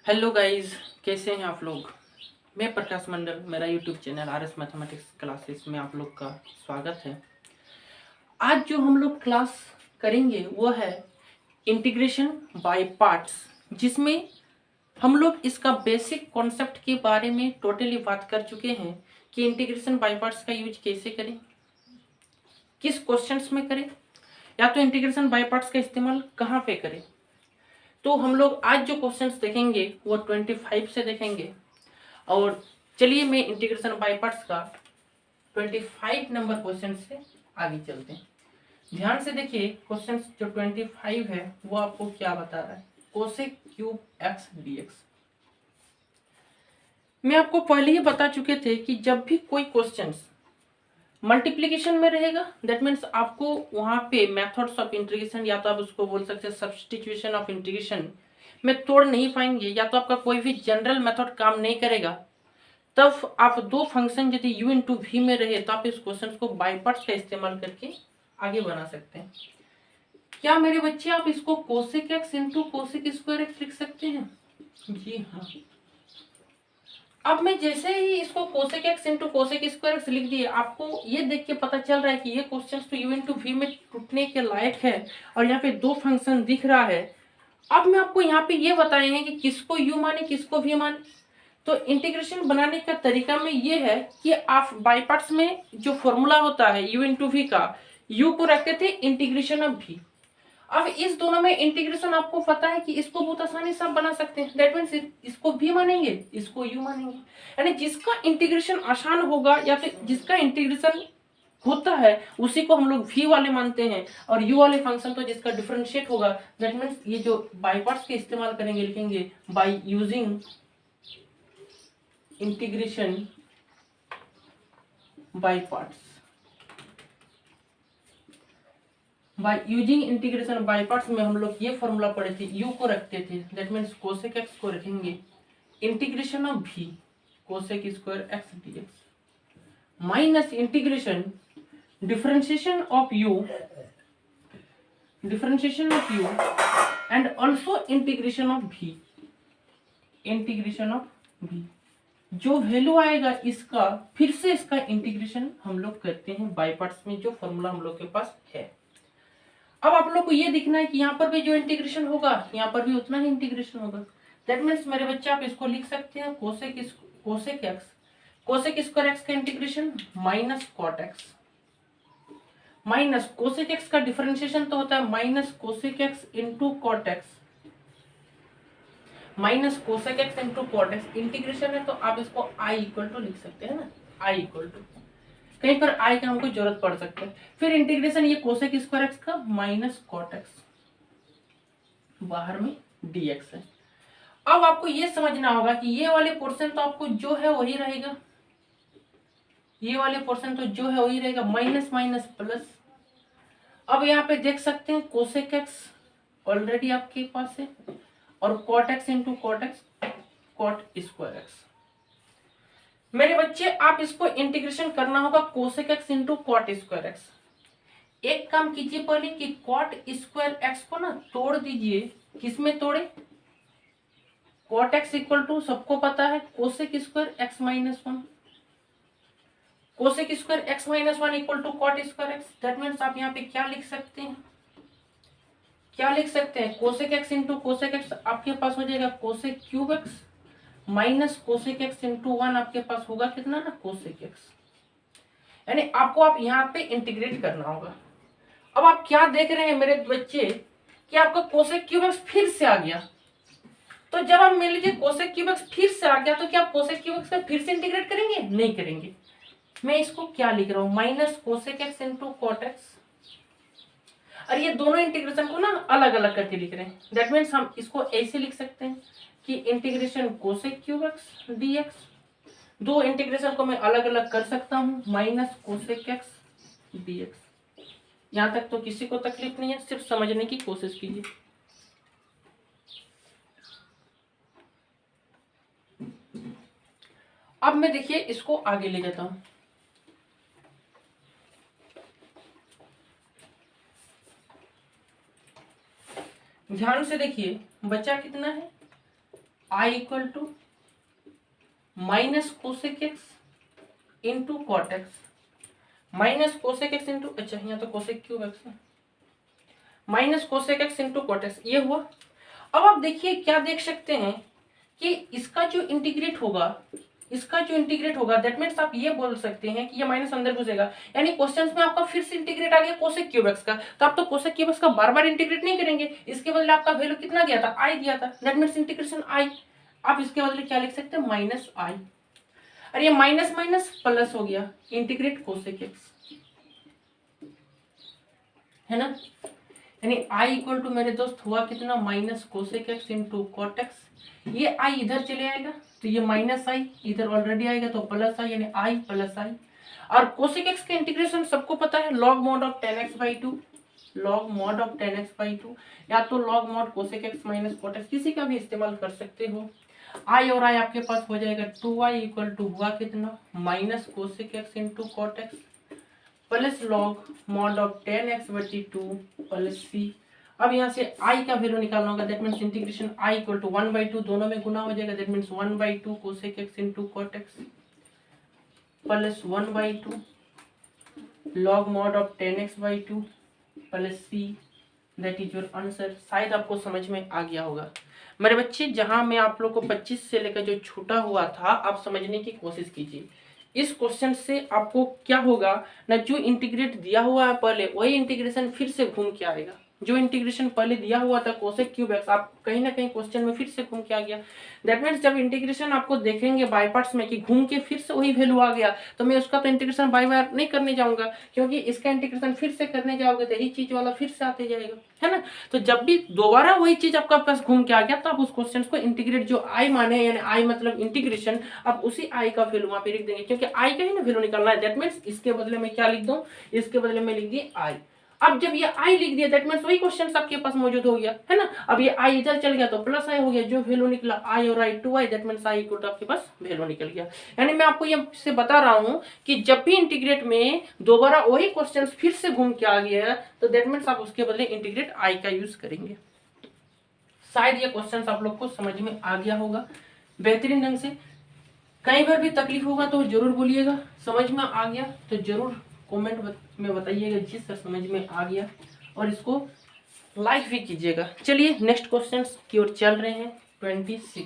Hello guys, कैसे हैं आप लोग। मैं प्रकाश मंडल, मेरा YouTube channel R S mathematics classes में आप लोग का स्वागत है। आज जो हम लोग क्लास करेंगे वो है इंटीग्रेशन बाय पार्ट्स, जिसमें हम लोग इसका बेसिक कॉन्सेप्ट के बारे में टोटली बात कर चुके हैं कि इंटीग्रेशन बाय पार्ट्स का यूज कैसे करें, किस क्वेश्चंस में करें, या तो इंटीग्रेशन बाय पार्ट्स का इस्तेमाल कहाँ पे करें। तो हम लोग आज जो क्वेश्चंस देखेंगे वो 25 से देखेंगे। और चलिए मैं इंटीग्रेशन बाय पार्ट्स का 25 नंबर क्वेश्चन से आगे चलते हैं। ध्यान से देखिए, क्वेश्चन जो 25 है वो आपको क्या बता रहा है। Cosec cube x dx. मैं आपको पहले ही बता चुके थे कि जब भी कोई क्वेश्चन मल्टीप्लीकेशन में रहेगा, दैट मीन्स आपको वहां पे मेथड्स ऑफ इंटीग्रेशन, या तो आप उसको बोल सकते हैं सब्स्टिट्यूशन ऑफ इंटीग्रेशन में तोड़ नहीं पाएंगे, या तो आपका कोई भी जनरल मेथड काम नहीं करेगा। तब आप दो फंक्शन यदि u इंटू वी में रहे तो आप इस क्वेश्चन को बाय पार्ट्स का इस्तेमाल करके आगे बना सकते हैं। क्या मेरे बच्चे आप इसको cosec x into cosec square x लिख सकते हैं? जी हाँ। अब मैं जैसे ही इसको cosec x into cosec square x लिख दिए, आपको ये देख के पता चल रहा है कि ये क्वेश्चन तो u इंटू वी में टूटने के लायक है, और यहाँ पे दो फंक्शन दिख रहा है। अब मैं आपको यहाँ पे ये बताए हैं कि किसको u माने किसको v माने। तो इंटीग्रेशन बनाने का तरीका में ये है कि आप बाय पार्ट्स में जो फॉर्मूला होता है u इंटू वी का, u को रखते थे इंटीग्रेशन ऑफ v। अब इस दोनों में इंटीग्रेशन आपको पता है कि इसको बहुत आसानी से आप बना सकते हैं। दैट मीन्स इसको v मानेंगे, इसको u मानेंगे, यानी जिसका इंटीग्रेशन आसान होगा या फिर जिसका इंटीग्रेशन होता है उसी को हम लोग v वाले मानते हैं, और u वाले फंक्शन तो जिसका डिफरेंशिएट होगा। दैट मीन्स ये जो बाय पार्ट्स के इस्तेमाल करेंगे, लिखेंगे by using integration by parts. By using integration by parts में हम लोग ये फॉर्मूला पढ़े थे, u को रखते थे, दैट मीन्स कोसेक एक्स को रखेंगे integration of v cosec square x dx minus integration differentiation of u and also integration of v जो वैल्यू आएगा इसका, फिर से इसका इंटीग्रेशन हम लोग करते हैं बाय पार्ट्स में, जो फॉर्मूला हम लोग के पास है। अब आप लोग को ये दिखना है कि यहाँ पर भी जो इंटीग्रेशन होगा यहाँ पर भी उतना ही इंटीग्रेशन होगा। दैट मीन्स मेरे बच्चे आप इसको लिख सकते हैं कोसेक स्क्वायर एक्स का integration minus cot x, minus cosec x का डिफरेंशिएशन तो होता है minus cosec x into cot x, minus cosec x into cot x. Integration है तो आप इसको आई इक्वल टू लिख सकते हैं ना, आई इक्वल टू, कहीं पर आई का हमको जरूरत पड़ सकता है। फिर इंटीग्रेशन ये कोसेक स्क्वायर एक्स का माइनस कॉट एक्स, बाहर में डीएक्स है। अब आपको ये समझना होगा कि ये वाले पोर्शन तो आपको जो है वही रहेगा, ये वाले पोर्शन तो जो है वही रहेगा, माइनस माइनस प्लस। अब यहाँ पे देख सकते हैं कोसेक एक्स ऑलरेडी आपके पास है, और cot x into cot x, cot square x. मेरे बच्चे आप इसको इंटीग्रेशन करना होगा cosec x into cot square x. एक काम कीजिए पहले कि कॉट स्क्वायर एक्स को ना तोड़ दीजिए। किसमें तोड़े? कॉट एक्स इक्वल टू सबको पता है cosec square x minus one, cosec square x minus one equal to cot square x. That means आप यहाँ पे क्या लिख सकते हैं, cosec x into cosec x आपके पास हो जाएगा cosec cube x minus cosec x into one, आपके पास होगा कितना ना कोसेक एक्स। यानी आपको आप यहाँ पे इंटीग्रेट करना होगा। अब आप क्या देख रहे हैं मेरे बच्चे कि आपका कोसेक क्यूब एक्स फिर से आ गया। तो जब आप मान लीजिए कोसेक क्यूब एक्स फिर से आ गया, तो क्या आप कोसेक क्यूब एक्स का फिर से इंटीग्रेट करेंगे? नहीं करेंगे। मैं इसको क्या लिख रहा हूं, minus cosec x into cot x, और ये दोनों इंटीग्रेशन को ना अलग अलग करके लिख रहे हैं। दैट मीन्स हम इसको ऐसे लिख सकते हैं कि integration cosec cube x dx, दो इंटीग्रेशन को मैं अलग अलग कर सकता हूं, माइनस कोसेक एक्स डीएक्स। यहां तक तो किसी को तकलीफ नहीं है, सिर्फ समझने की कोशिश कीजिए। अब मैं देखिए इसको आगे ले जाता हूं। ध्यान से देखिए बचा कितना है, I equal to minus cosec x into cot x, minus cosec x into, अच्छा यहाँ तो कोसेक क्यूब एक्स है, minus cosec x into cot x, ये हुआ। अब आप देखिए क्या देख सकते हैं कि इसका जो इंटीग्रेट होगा, इसका जो इंटीग्रेट होगा दैट मीन्स आप ये बोल सकते हैं कि ये माइनस अंदर घुसेगा, यानी क्वेश्चंस में आपका फिर से इंटीग्रेट आ गया कोसेक क्यूब एक्स का। तो आप तो कोसेक क्यूब एक्स का बार बार इंटीग्रेट नहीं करेंगे, इसके बदले आपका वैल्यू कितना दिया था, आई दिया था, दैट मीन्स इंटीग्रेशन आई। आप इसके बदले क्या लिख सकते हैं, माइनस आई। अरे ये माइनस माइनस प्लस हो गया, इंटीग्रेट कोसेक एक्स, है ना। यानी आई इक्वल टू मेरे दोस्त हुआ कितना, minus cosec x into cot x. ये आई इधर चले आएगा तो ये माइनस आई इधर ऑलरेडी आएगा तो प्लस आई, यानी आई प्लस आई। और कोसेक एक्स का इंटीग्रेशन सबको पता है, log mod of 10x/2, log mod of 10x/2, या तो log mod cosec x minus cot x, किसी का भी इस्तेमाल कर सकते हो। आई और आई आपके पास हो जाएगा 2i इक्वल टू हुआ कितना, minus cosec x into cot x plus log mod of 10x/2 plus C. अब यहाँ से i का वैल्यू निकालना होगा, that means integration i equal to 1/2, दोनों में गुना हो जाएगा, that means 1/2 cosec x into cot x plus 1/2 log mod of 10x/2 plus C, that is your answer. शायद आपको समझ में आ गया होगा मेरे बच्चे। जहां मैं आप लोग को 25 से लेकर जो छूटा हुआ था आप समझने की कोशिश कीजिए। इस क्वेश्चन से आपको क्या होगा ना, जो इंटीग्रेट दिया हुआ है पहले वही इंटीग्रेशन फिर से घूम के आएगा। जो इंटीग्रेशन पहले दिया हुआ था कोसेक क्यूब एक्स, आप कहीं ना कहीं क्वेश्चन में फिर से घूम के आ गया। दैट मीन्स जब इंटीग्रेशन आपको देखेंगे बाय पार्ट्स में कि घूम के फिर से वही वैल्यू आ गया, तो मैं उसका तो इंटीग्रेशन बाय बार नहीं करने जाऊंगा, क्योंकि इसका इंटीग्रेशन फिर से करने जाओगे तो यही चीज वाला फिर से आते जाएगा, है ना। तो जब भी दोबारा वही चीज आपका पास घूम के आ गया तो आप उस क्वेश्चन को इंटीग्रेट, जो आई माने यानी आई मतलब इंटीग्रेशन, आप उसी आई का वैल्यू वहां पे लिख देंगे, क्योंकि आई का ही ना वैल्यू निकालना है। दैट मीन्स इसके बदले में क्या लिख दूं, इसके बदले में लिख दिए आई। अब जब ये आई लिख दिया दैट मीन्स वही क्वेश्चन आपके पास मौजूद हो गया, है ना। अब ये आई इधर चल गया तो प्लस आई हो गया, जो वैल्यू निकला आई और I 2i, that means I equal to आपके पास वैल्यू निकल गया। यानी मैं आपको ये से बता रहा हूं कि जब भी इंटीग्रेट में दोबारा वही क्वेश्चन फिर से घूम के आ गया तो दैट मीन्स आप उसके बदले इंटीग्रेट आई का यूज करेंगे। शायद ये क्वेश्चन आप लोग को समझ में आ गया होगा बेहतरीन ढंग से। कई बार भी तकलीफ होगा तो जरूर बोलिएगा, समझ में आ गया तो जरूर कमेंट में बताइएगा जी सर समझ में आ गया, और इसको लाइक भी कीजिएगा। चलिए नेक्स्ट क्वेश्चन की ओर चल रहे हैं। 26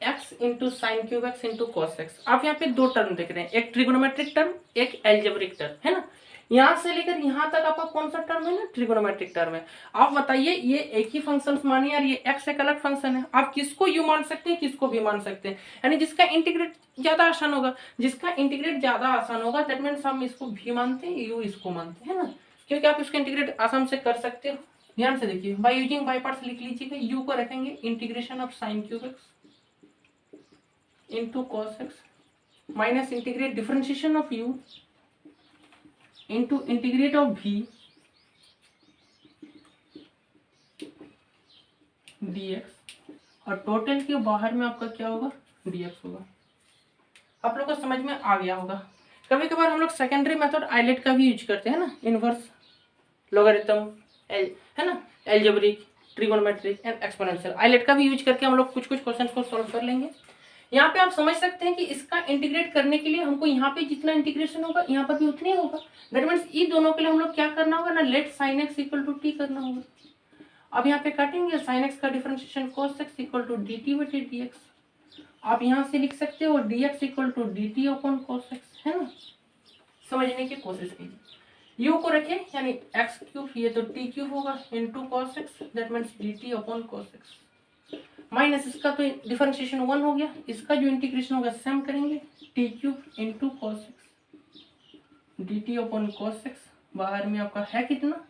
x into sine cube x into cos x. आप यहाँ पे दो टर्म देख रहे हैं, एक ट्रिगोनोमेट्रिक टर्म एक एल्जेब्रिक टर्म, है ना। यहाँ से लेकर यहाँ तक आपका कौन सा टर्म है ना, ट्रिगोनोमेट्रिक टर्म है। आप बताइए ये एक ही फंक्शन मानिए यार, ये एक्स एक अलग फंक्शन है, आप किसको यू मान सकते हैं किसको भी मान सकते हैं, यानी जिसका इंटीग्रेट ज्यादा आसान होगा, जिसका इंटीग्रेट ज्यादा आसान होगा दैट मीन्स हम इसको भी मानते हैं यू इसको मानते हैं ना, क्योंकि आप इसका इंटीग्रेट आसान से कर सकते हो। ध्यान से देखिए, बाय यूजिंग बाय पार्ट्स लिख लीजिएगा, यू को रखेंगे integration of sine cube x into cos x minus integrate differentiation of you into integrate of v dx, और टोटल के बाहर में आपका क्या होगा dx होगा। आप लोग को समझ में आ गया होगा। कभी कभार हम लोग सेकेंडरी मेथड आइलेट का भी यूज करते हैं ना, इनवर्स लॉगरिथम है ना, algebraic trigonometric and exponential, ILATE का भी यूज करके हम लोग कुछ कुछ क्वेश्चंस को सॉल्व कर लेंगे। यहाँ पे आप समझ सकते हैं कि इसका इंटीग्रेट करने के लिए हमको यहाँ पे जितना इंटीग्रेशन होगा यहाँ पर भी उतने होगा। दैट मीन्स इन दोनों के लिए हम लोग क्या करना होगा ना, let sine x equal to t करना होगा। अब यहाँ पे काटेंगे, साइन एक्स का differentiation cos x equal to d t बटे डी एक्स। आप यहाँ से लिख सकते हो d x equal to d t upon cos x, है ना। समझने की कोशिश कीजिए, यू को रखें यानी एक्स क्यूब, ये तो टी क्यूब होगा into cos x, that means D t upon cos x minus इसका तो डिफरेंशिएशन 1 हो गया, इसका जो इंटीग्रेशन होगा सेम करेंगे, T cube into cos x D t upon cos x. बाहर में आपका है कितना,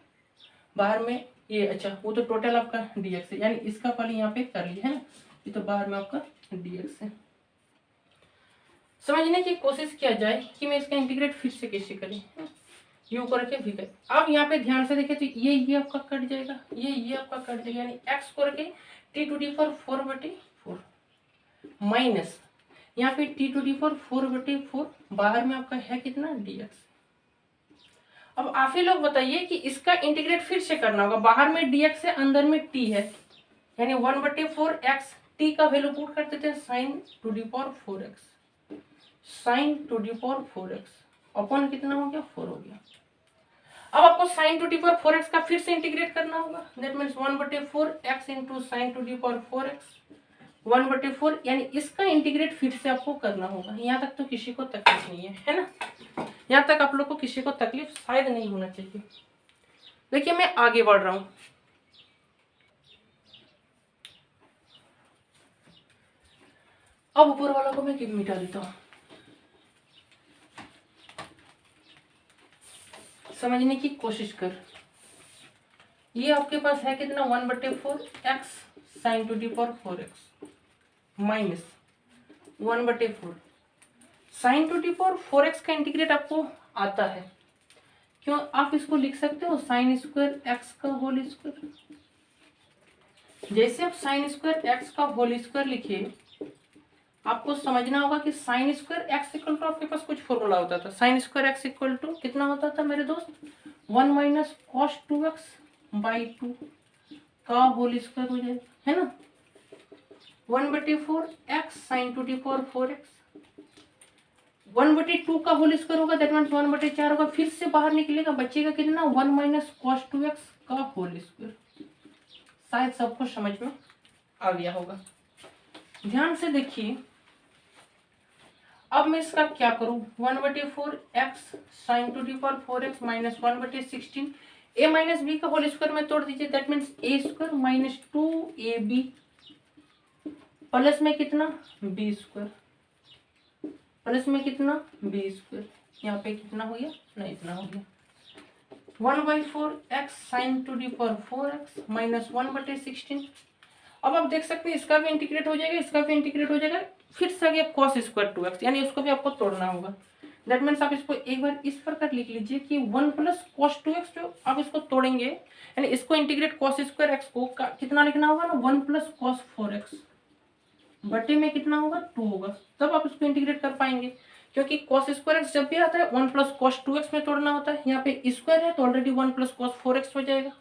बाहर में ये, अच्छा वो तो टोटल आपका dx है, यानी इसका पहले यहाँ पे कर लिया है ना, ये तो बाहर में आपका dx है। समझने की कोशिश किया जाए कि मैं इसका इंटीग्रेट फिर से कैसे करें, यू को रखे भी करें। अब यहाँ पे ध्यान से देखें तो ये आपका कट जाएगा, ये आपका कट जाएगा, यानी x को रखे टी टू डी पर 4/4 माइनस यहाँ पे टी टू डी पर 4/4, बाहर में आपका है कितना dx। अब आप ही लोग बताइए कि इसका इंटीग्रेट फिर से करना होगा, बाहर में dx है अंदर में t है, यानी 1/4 x टी का वैल्यू पुट कर देते हैं sine to the power 4x, sine to the power 4x upon कितना हो गया 4 हो गया। अब आपको sign to the power 4x का फिर से इंटीग्रेट करना होगा, that means 1/4 x into sine to the power 4x 1/4, यानी इसका इंटीग्रेट फिर से आपको करना होगा। यहाँ तक तो किसी को तकलीफ नहीं है ना, यहाँ तक आप लोग को किसी को तकलीफ शायद नहीं होना चाहिए। देखिए मैं आगे बढ़ रहा हूँ। अब ऊपर वाला को मैं मिटा देता हूँ। समझने की कोशिश कर। ये आपके पास है कितना 1/4 x sine to the power 4x माइनस 1/4 sine to the power 4x का इंटीग्रेट आपको आता है, क्यों आप इसको लिख सकते हो साइन स्क्वायर x का होल स्क्वायर। जैसे आप साइन स्क्वायर x का होल स्क्वायर लिखिए, आपको समझना होगा कि sine square x equal to आपके पास कुछ फॉर्मूला होता था। Sine square x equal to कितना होता था मेरे दोस्त 1 माइनस कॉस 2x बाई 2 का होल स्क्वायर हो जाएगा, है ना। 1/4 x sine to the power 4x 1/2 का होल स्क्वायर होगा, दैट मीन्स 1/4 होगा, फिर से बाहर निकलेगा, बचेगा कितना 1 माइनस कॉस 2x का होल स्क्वायर। शायद सबको समझ में आ गया होगा। ध्यान से देखिए, अब मैं इसका क्या करूं 1/4 x sine to the power 4x माइनस 1/16 a माइनस बी का होल स्क्वायर में तोड़ दीजिए, that means a square minus 2ab plus में कितना b स्क्वायर प्लस में कितना b स्क्वायर। यहाँ पे कितना हो गया नहीं इतना हो गया 1/4 x sine to the power 4x माइनस 1/16। अब आप देख सकते हैं इसका भी इंटीग्रेट हो जाएगा, इसका भी इंटीग्रेट हो जाएगा, फिर से आ गया cos स्क्वायर 2x, यानी उसको भी आपको तोड़ना होगा। दैट मीन्स आप इसको एक बार इस प्रकार लिख लीजिए कि 1 प्लस कॉस 2x, जो आप इसको तोड़ेंगे यानी इसको इंटीग्रेट cos स्क्वायर x को कितना लिखना होगा ना 1 प्लस कॉस 4x बटे में कितना होगा 2 होगा, तब आप इसको इंटीग्रेट कर पाएंगे, क्योंकि cos स्क्वायर x जब भी आता है 1 प्लस कॉस 2x में तोड़ना होता है। यहाँ पे स्क्वायर है तो ऑलरेडी 1 प्लस कॉस 4x हो जाएगा।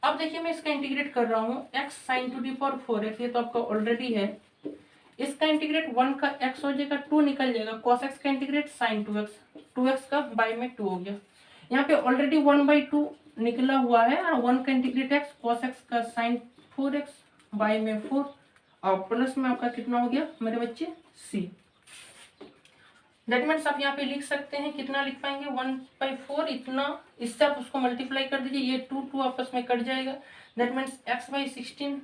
अब देखिए मैं इसका इंटीग्रेट कर रहा हूँ x sine to the power 4x, ये तो आपका ऑलरेडी है। इसका इंटीग्रेट 1 का x हो जाएगा, 2 निकल जाएगा, cos x का इंटीग्रेट साइन 2x का बाय में 2 हो गया। यहाँ पे ऑलरेडी 1/2 निकला हुआ है और 1 का इंटीग्रेट x cos x का साइन 4x बाय में 4 और प्लस में आपका कितना हो गया मेरे बच्चे c। दैट मीन्स आप यहाँ पे लिख सकते हैं, कितना लिख पाएंगे 1/4 इतना, इससे आप उसको मल्टीप्लाई कर दीजिए, ये 2 आपस में कट जाएगा, that means x/16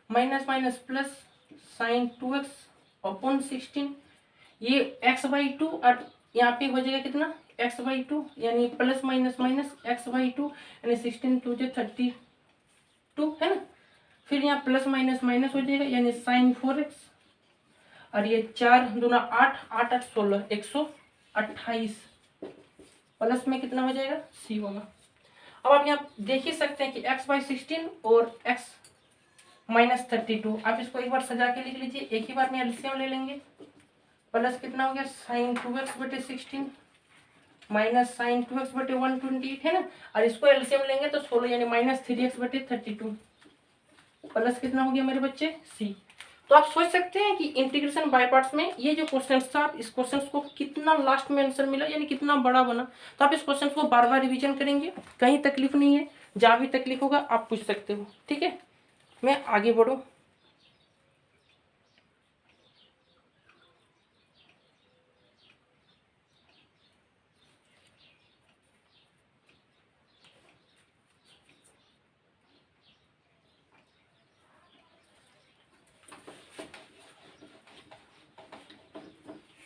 minus minus plus sign 2x upon 16, ये x/2 और यहाँ पे हो जाएगा कितना x/2 यानी प्लस माइनस माइनस x/2 यानी 16 2 32 है ना। फिर यहाँ प्लस माइनस माइनस हो जाएगा यानी साइन 4x और ये 4 दूना 8 8 8 16 128 प्लस में कितना हो जाएगा c होगा। अब आप यहाँ देख ही सकते हैं कि x/16 और x माइनस 32, आप इसको एक बार सजा के लिख लीजिए, एक ही बार में एलसीएम ले लेंगे, प्लस कितना हो गया साइन 2x बटे 16 माइनस साइन 2x बटे 128 है ना, और इसको एलसीएम लेंगे तो 16 यानी माइनस 3x बटे 32 प्लस कितना हो गया मेरे बच्चे c। तो आप सोच सकते हैं कि इंटीग्रेशन बाय पार्ट्स में ये जो क्वेश्चन था, आप इस क्वेश्चन को कितना लास्ट में आंसर मिला यानी कितना बड़ा बना, तो आप इस क्वेश्चन को बार बार रिवीजन करेंगे, कहीं तकलीफ नहीं है, जहाँ भी तकलीफ होगा आप पूछ सकते हो। ठीक है, मैं आगे बढ़ूं।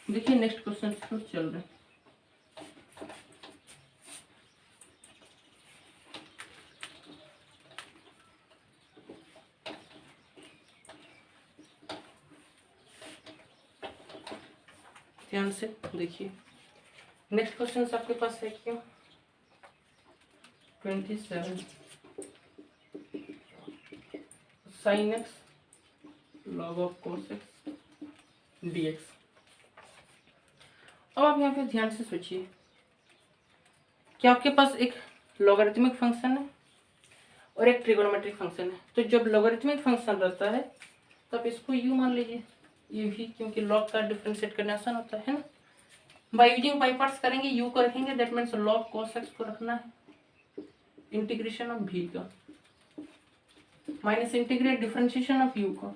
देखिए नेक्स्ट क्वेश्चन तो चल रहे हैं। ध्यान से देखिए, नेक्स्ट क्वेश्चन आपके पास है क्या 27 sine x log of cos x dx। अब आप यहाँ पे ध्यान से सोचिए कि आपके पास एक लॉगरिथमिक फंक्शन है और एक ट्रिगोनोमेट्रिक फंक्शन है। तो जब लॉगरिथमिक फंक्शन रहता है तो आप इसको u मान लीजिए, ये भी, क्योंकि लॉग का डिफरेंशिएट करना आसान होता है ना। बाय यूजिंग बाय पार्ट्स करेंगे, u को रखेंगे, that means log cos x को रखना है, इंटीग्रेशन ऑफ v का, minus integrate differentiation of u का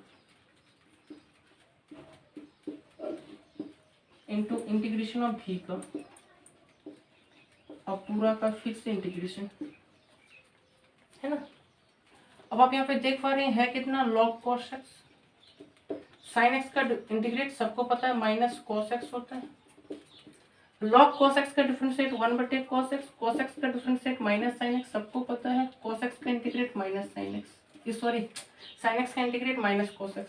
इंटू इंटीग्रेशन ऑफ v का, और पूरा का फिर से इंटीग्रेशन, है ना। अब आप यहाँ पे देख पा रहे हैं कितना, log cos x, sin x का इंटीग्रेट सबको पता है माइनस cos x होता है, log cos x का differentiate 1/cos x, cos x का डिफरेंशिएट माइनस sin x सबको पता है, cos x का integrate minus sin x, sorry sin x का इंटीग्रेट माइनस cos x,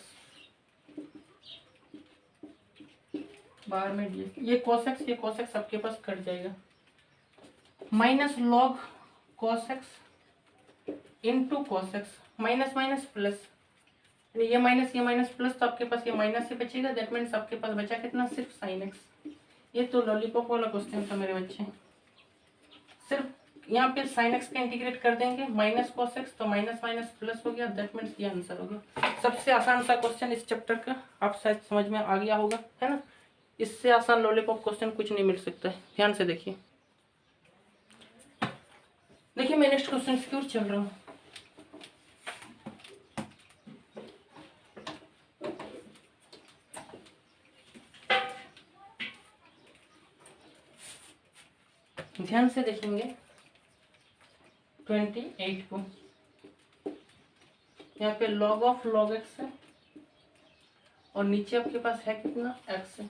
बाहर में ये cos x सबके पास कट जाएगा, minus log cos x into cos x, minus minus plus, ये माइनस प्लस, तो आपके पास ये माइनस ही बचेगा, दैट मीन्स आपके पास बचा कितना, सिर्फ sin x। ये तो लॉलीपॉप वाला क्वेश्चन था मेरे बच्चे, सिर्फ यहाँ पे sin x का इंटीग्रेट कर देंगे, माइनस cos x, तो माइनस माइनस प्लस हो गया, दैट मीन्स ये आंसर हो गया। सबसे आसान सा क्वेश्चन इस चैप्टर का, आप शायद समझ में आ गया होगा, है ना। इससे आसान लॉलीपॉप क्वेश्चन कुछ नहीं मिल सकता है, ध्यान से देखिए। देखिए मैं नेक्स्ट क्वेश्चन की ओर चल रहा हूँ। ध्यान से देखेंगे 28 को, यहाँ पे log ऑफ log x है, और नीचे आपके पास है कितना, x है।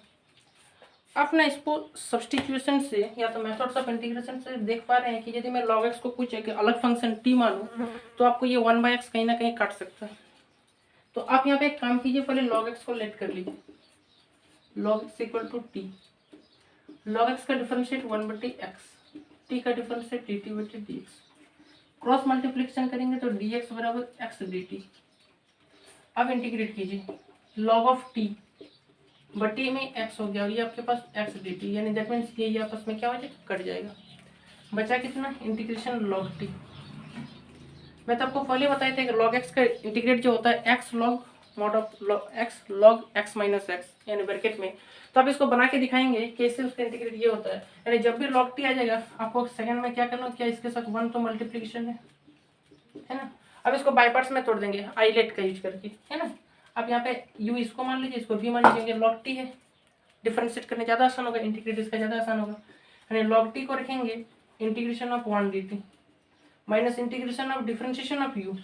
आप ना इसको सब्स्टिट्यूशन से या तो मेथड्स ऑफ इंटीग्रेशन से देख पा रहे हैं कि यदि मैं log x को कुछ एक अलग फंक्शन t मानूं, तो आपको ये 1/x कहीं ना कहीं काट सकता है। तो आप यहाँ पे एक काम कीजिए, पहले log x को लेट कर लीजिए, log x equal to t, log x का डिफरेंशिएट 1/x, t का डिफरेंशिएट dt/dx, क्रॉस मल्टीप्लिकेशन करेंगे तो dx बराबर x dt। अब इंटीग्रेट कीजिए, log ऑफ t बटी में x हो गया, और ये आपके पास x dt, यानी दैट मीन्स ये आपस में क्या हो जाएगा, कट जाएगा, बचा कितना, इंटीग्रेशन log t। मैं तो आपको पहले बताया था कि log x का इंटीग्रेट जो होता है x log mod of log x minus x, यानी ब्रैकेट में। तो आप इसको बना के दिखाएंगे कैसे उसका इंटीग्रेट ये होता है, यानी जब भी log t आ जाएगा आपको सेकंड में क्या करना, क्या इसके साथ 1 तो मल्टीप्लिकेशन है ना। अब इसको बाय पार्ट्स में तोड़ देंगे आईलेट का यूज करके, है ना। अब यहाँ पे u इसको मान लीजिए, इसको v मान लीजिए, log t है, डिफरेंशिएट करने ज़्यादा आसान होगा, इंटीग्रेट इसका ज़्यादा आसान होगा, यानी log t को रखेंगे integration of 1 dt minus integration of differentiation of u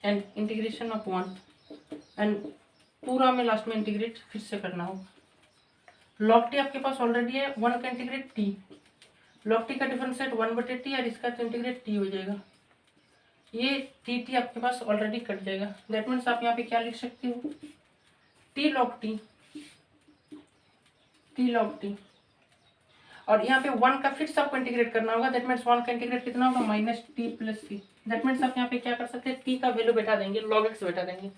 and integration of 1, and पूरा में लास्ट में इंटीग्रेट फिर से करना होगा। log t आपके पास ऑलरेडी है, 1 का इंटीग्रेट t, log t का डिफरेंशिएट 1/t, और इसका तो इंटीग्रेट t हो जाएगा, ये t आपके पास ऑलरेडी कट जाएगा, दैट मीन्स आप यहाँ पे क्या लिख सकते हो, t log t, और यहाँ पे 1 का फिर से आपको इंटीग्रेट करना होगा, दैट मीन्स 1 का इंटीग्रेट कितना होगा, minus t plus c, that means आप यहाँ पे क्या कर सकते हैं, t का वैल्यू बैठा देंगे, log x बैठा देंगे,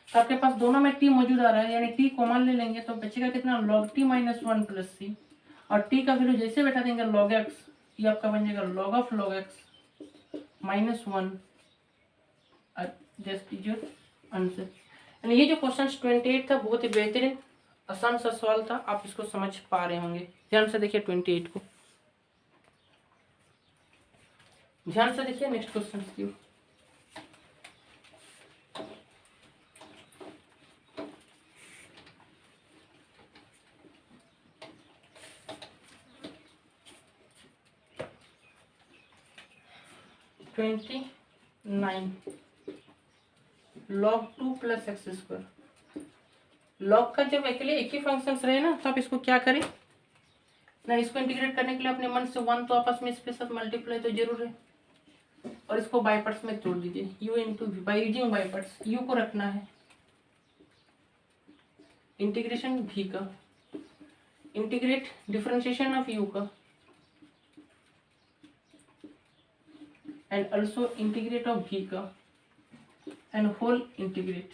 तो आपके पास दोनों में t मौजूद आ रहा है, यानी t कॉमन ले लेंगे तो बचेगा कितना, log t minus 1 plus c, और t का वैल्यू जैसे बैठा देंगे log x, ये आपका बन जाएगा log of log x minus 1, just is your answer. यानी ये जो क्वेश्चन 28 था बहुत ही बेहतरीन आसान सा सवाल था, आप इसको समझ पा रहे होंगे। ध्यान से देखिए 28 को, ध्यान से देखिए नेक्स्ट क्वेश्चन की। log 2 plus x square, log का जब अकेले एक ही फंक्शन रहे ना, तो आप इसको क्या करें ना, इसको इंटीग्रेट करने के लिए अपने मन से 1 तो आपस में इसके साथ मल्टीप्लाई तो जरूर है, और इसको बाय पार्ट्स में तोड़ दीजिए, u into v, by using by parts, u को रखना है इंटीग्रेशन v का, इंटीग्रेट डिफरेंशिएशन ऑफ u का, and also integrate of v का, एंड होल इंटीग्रेट।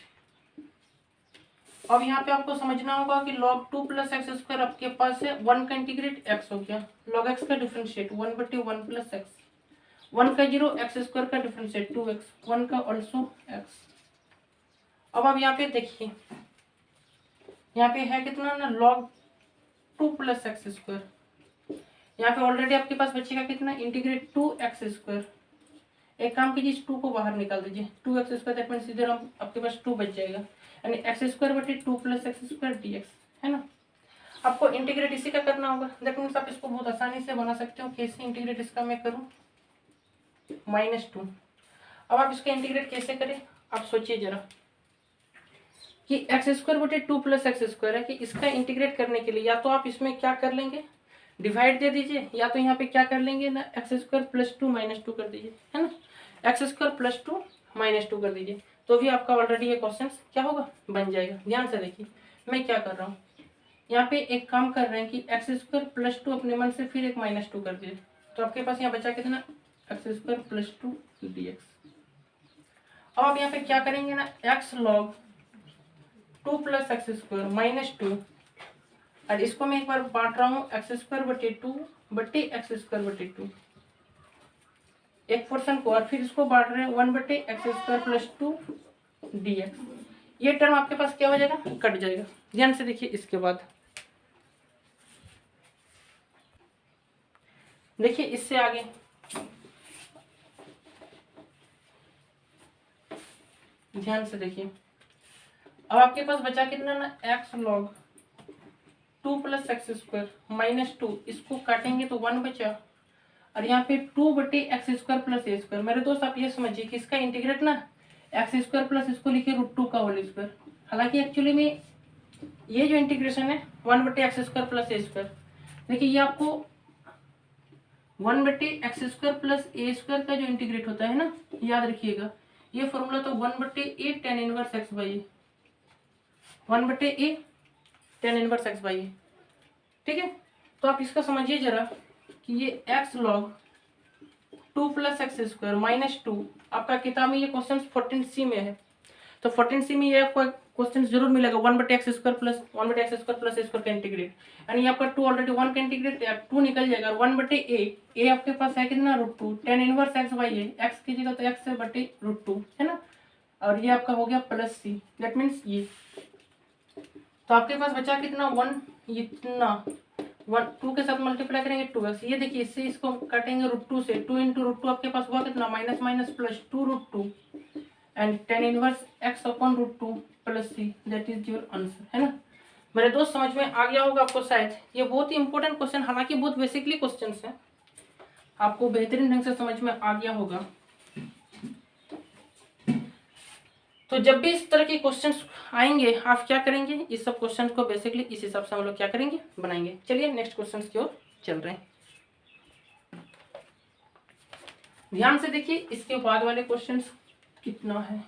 अब यहाँ पे आपको समझना होगा कि log 2 प्लस एक्स स्क्वायर आपके पास है, 1 का इंटीग्रेट x हो गया, log x का डिफरेंशिएट 1/1 प्लस एक्स, 1 का 0, एक्स स्क्वायर का डिफरेंशिएट 2x, 1 का ऑल्सो x, अब आप यहाँ पे देखिए, यहाँ पे है कितना ना, log 2 प्लस एक्स स्क्वायर। यहाँ पे ऑलरेडी आपके पास बचेगा कितना, इंटीग्रेट 2x²। एक काम कीजिए, इस 2 को बाहर निकाल दीजिए, 2x², दैट मीन्स इधर हम आपके पास 2 बच जाएगा, यानी x² 2 प्लस x² dx, है ना। आपको इंटीग्रेट इसी का करना होगा, दैट मीन्स आप इसको बहुत आसानी से बना सकते हो। कैसे इंटीग्रेट इसका मैं करूँ, -2। अब आप इसका इंटीग्रेट कैसे करें, आप सोचिए जरा कि x² 2 प्लस x² है, कि इसका इंटीग्रेट करने के लिए या तो आप इसमें क्या कर लेंगे, डिवाइड दे दीजिए, या तो यहाँ पे क्या कर लेंगे ना, x² + 2 - 2 कर दीजिए, है ना। x² + 2 - 2 कर दीजिए, तो भी आपका ऑलरेडी ये क्वेश्चन क्या होगा, बन जाएगा। ध्यान से देखिए मैं क्या कर रहा हूँ, यहाँ पे एक काम कर रहे हैं कि x² + 2 अपने मन से फिर एक -2 कर दिए, तो आपके पास यहाँ बचा कितना, x² + 2 dx। अब आप यहाँ पे क्या करेंगे ना, x log 2 प्लस x² - 2, और इसको मैं एक बार बांट रहा हूँ, x² 2 बटे x² 2, एक पोर्शन को, और फिर इसको बांट रहे हैं 1 बटे x² + 2 dx। ये टर्म आपके पास क्या हो जाएगा, कट जाएगा। ध्यान से देखिए, इसके बाद देखिए इससे आगे ध्यान से देखिए, अब आपके पास बचा कितना ना, x log 2 प्लस x² - 2, इसको काटेंगे तो 1 बचा, और यहाँ पे 2 बटे x² + a²। मेरे दोस्त आप ये समझिए कि इसका इंटीग्रेट ना, x² प्लस इसको लिखिए √2 का होल स्क्वायर। हालांकि एक्चुअली में ये जो इंटीग्रेशन है 1 बटे x² + a², देखिए ये आपको 1 बटे x² + a² का जो इंटीग्रेट होता है ना, याद रखिएगा, ये फॉर्मूला तो 1 बटे a tan इनवर्स x/a, 1 बटे a tan इनवर्स x/a, ठीक है। तो आप इसका समझिए जरा कि ये x log 2 प्लस x² - 2, आपका किताब में ये क्वेश्चन 14C में है, तो 14C में ये आपको क्वेश्चन जरूर मिलेगा, 1 बटे x² + a² का इंटीग्रेट, यानी आपका 2 ऑलरेडी 1 का इंटीग्रेट 2 निकल जाएगा, और 1 बटे a आपके पास है कितना, √2 tan इनवर्स x/a, x की जगह तो x बटे √2, है ना, और ये आपका हो गया +c, दैट मीन्स ये, तो आपके पास बचा कितना, 1, इतना 1 2 के साथ मल्टीप्लाई करेंगे 2x, ये देखिए इससे इसको काटेंगे √2 से, 2 × √2 आपके पास हुआ कितना, -2 √2, and tan inverse x/√2 + c, that is your answer, है ना। मेरे दोस्त समझ में आ गया होगा आपको शायद, ये बहुत ही इंपॉर्टेंट क्वेश्चन, हालांकि बहुत बेसिकली क्वेश्चन है, आपको बेहतरीन ढंग से समझ में आ गया होगा। तो जब भी इस तरह के क्वेश्चंस आएंगे आप क्या करेंगे, इस सब क्वेश्चंस को बेसिकली इस हिसाब से हम लोग क्या करेंगे, बनाएंगे। चलिए नेक्स्ट क्वेश्चंस की ओर चल रहे हैं। ध्यान से देखिए इसके बाद वाले क्वेश्चंस कितना है,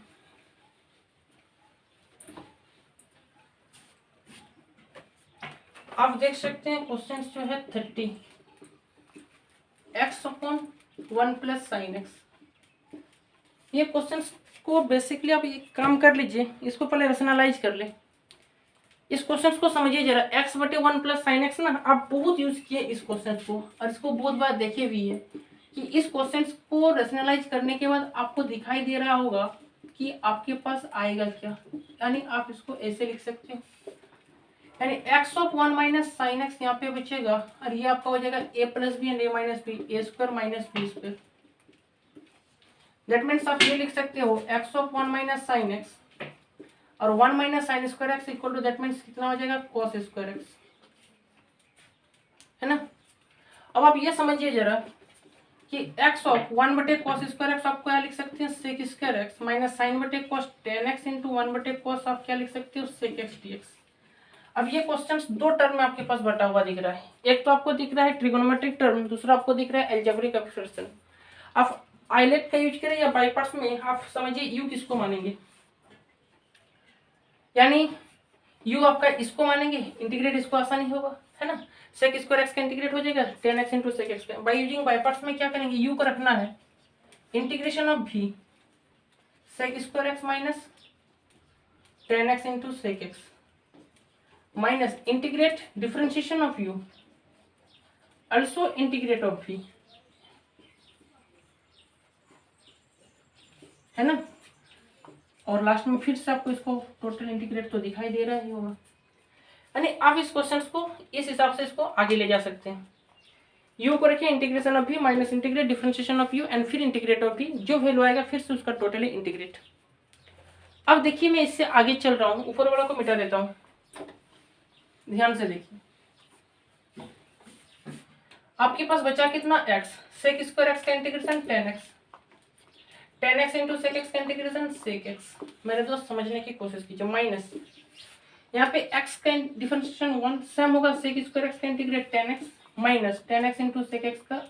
आप देख सकते हैं क्वेश्चंस जो है 30, x/1 + sin x। ये क्वेश्चंस को बेसिकली आप एक काम कर लीजिए, इसको पहले रैशनलाइज कर ले, इस क्वेश्चन को समझिए जरा, x/1 + sin x ना, आप बहुत यूज किए इस क्वेश्चन को, और इसको बहुत बार देखे भी है कि इस क्वेश्चन को रैशनलाइज करने के बाद आपको दिखाई दे रहा होगा कि आपके पास आएगा क्या, यानी आप इसको ऐसे लिख सकते हो, यानी x/1 - sin x यहाँ पे बचेगा, और ये आपका हो जाएगा a + b and a - b, a² - b²। That means आप ये लिख सकते हो x/1 - sin x और 1 - sin² x equal to, that means कितना हो जाएगा, cos² x, है ना। अब आप ये समझिए जरा कि x/1 बटे cos² x आप क्या लिख सकते हैं, sec² x - sin बटे cos tan x × 1 बटे cos आप क्या लिख सकते हो, sec x dx। अब ये क्वेश्चंस दो टर्म में आपके पास बटा हुआ दिख रहा है, एक तो आपको दिख रहा है ट्रिगोनोमेट्रिक टर्म, दूसरा आपको दिख रहा है अलजेब्रिक एक्सप्रेशन। आप आइलेट का यूज करें या बाई पार्ट्स में, आप समझिए यू किसको मानेंगे, यानी यू आपका इसको मानेंगे, इंटीग्रेट इसको आसानी होगा, है ना, sec² x का इंटीग्रेट हो जाएगा tan x × sec x। Bye using by parts में क्या करेंगे, यू को रखना है integration of v sec² x minus tan x × sec x minus integrate differentiation of u also integrate of v, है ना। और लास्ट में फिर से आपको इसको टोटल इंटीग्रेट तो दिखाई दे रहा ही होगा, यानी आप इस क्वेश्चन को इस हिसाब से इसको आगे ले जा सकते हैं। यू को रखिए integration of you minus integrate differentiation of you and फिर इंटीग्रेट ऑफ यू, जो वैल्यू आएगा फिर से उसका टोटली इंटीग्रेट। अब देखिए मैं इससे आगे चल रहा हूं, ऊपर वाला को मिटा देता हूं, ध्यान से देखिए। आपके पास बचा कितना x, sec स्क्वायर x का integration 10x, 10x into sec x का इंटीग्रेशन सेक एक्स। मेरे दोस्त समझने की कोशिश कीजिए, माइनस यहाँ पे x का डिफरेंशिएशन 1 सेम होगा सेक स्क्वायर x का integrate 10x minus 10x into sec x का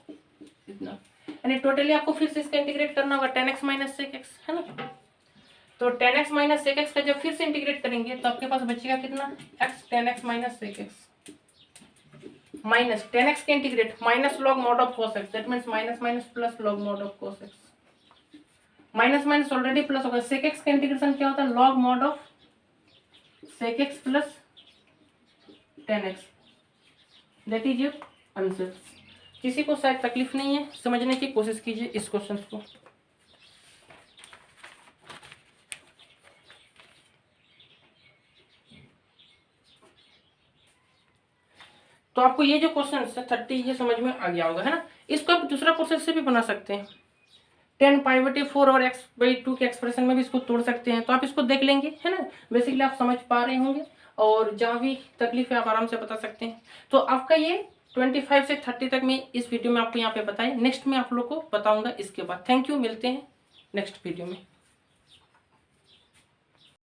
इतना, यानी टोटली आपको फिर से इसका इंटीग्रेट करना होगा 10x माइनस सेक एक्स, है ना। तो 10x माइनस सेक एक्स का जब फिर से इंटीग्रेट करेंगे तो आपके पास बचेगा कितना x, 10x minus sec x minus 10x के integrate minus log mod of cos x, that means minus minus plus log mod of cos x, minus minus already plus होगा। सेक एक्स का integration क्या होता है, log mod of sec x plus 10x, that is your answer. किसी को शायद तकलीफ नहीं है, समझने की कोशिश कीजिए इस क्वेश्चन को। तो आपको ये जो क्वेश्चन है 30 ये समझ में आ गया होगा, है ना। इसको आप दूसरा प्रोसेस से भी बना सकते हैं, 10π/4 और x/2 के एक्सप्रेशन में भी इसको तोड़ सकते हैं। तो आप इसको देख लेंगे, है ना, बेसिकली आप समझ पा रहे होंगे और जहाँ भी तकलीफ है आप आराम से बता सकते हैं। तो आपका ये 25 से 30 तक मैं इस वीडियो में आपको यहाँ पे बताएं, नेक्स्ट में आप लोग को बताऊंगा इसके बाद। थैंक यू, मिलते हैं नेक्स्ट वीडियो में।